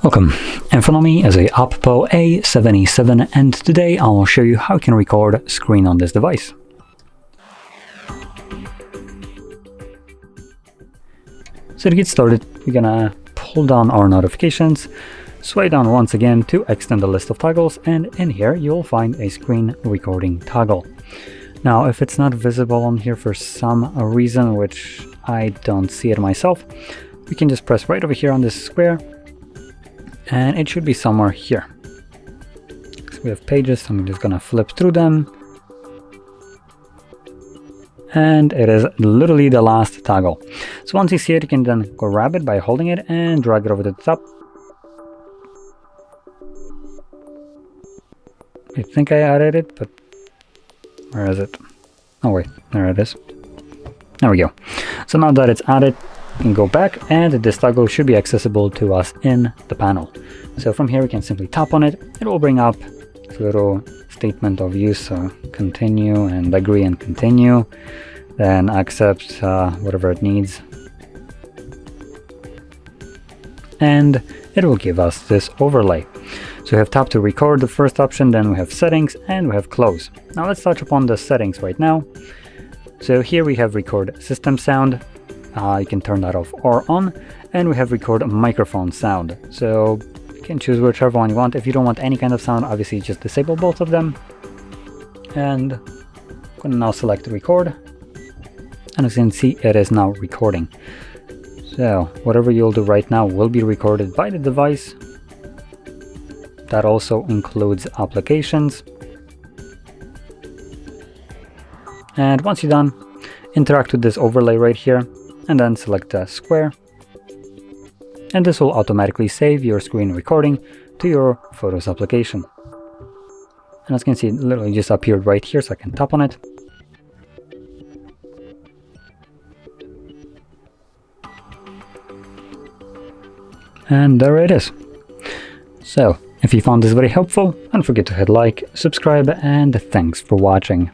Welcome, in front of me is a OPPO A77 and today I'll show you how you can record screen on this device. So to get started, we're gonna pull down our notifications, swipe down once again to extend the list of toggles, and in here you'll find a screen recording toggle. Now if it's not visible on here for some reason, which I don't see it myself, we can just press right over here on this square and it should be somewhere here. So we have pages, so I'm just gonna flip through them. And it is literally the last toggle. So once you see it, you can then grab it by holding it and drag it over to the top. I think I added it, but where is it? Oh wait, there it is. There we go. So now that it's added, you can go back and this toggle should be accessible to us in the panel. So from here we can simply tap on it. It will bring up this little statement of use, so continue and agree and continue, then accept whatever it needs, and it will give us this overlay. So we have tap to record, the first option, then we have settings, and we have close. Now let's touch upon the settings right now. So here we have record system sound. You can turn that off or on, and we have record microphone sound. So you can choose whichever one you want. If you don't want any kind of sound, obviously just disable both of them. And I'm going to now select record, and as you can see, it is now recording. So whatever you'll do right now will be recorded by the device. That also includes applications. And once you're done, interact with this overlay right here, and then select the square, and this will automatically save your screen recording to your Photos application. And as you can see, it literally just appeared right here, so I can tap on it. And there it is. So if you found this very helpful, don't forget to hit like, subscribe, and thanks for watching.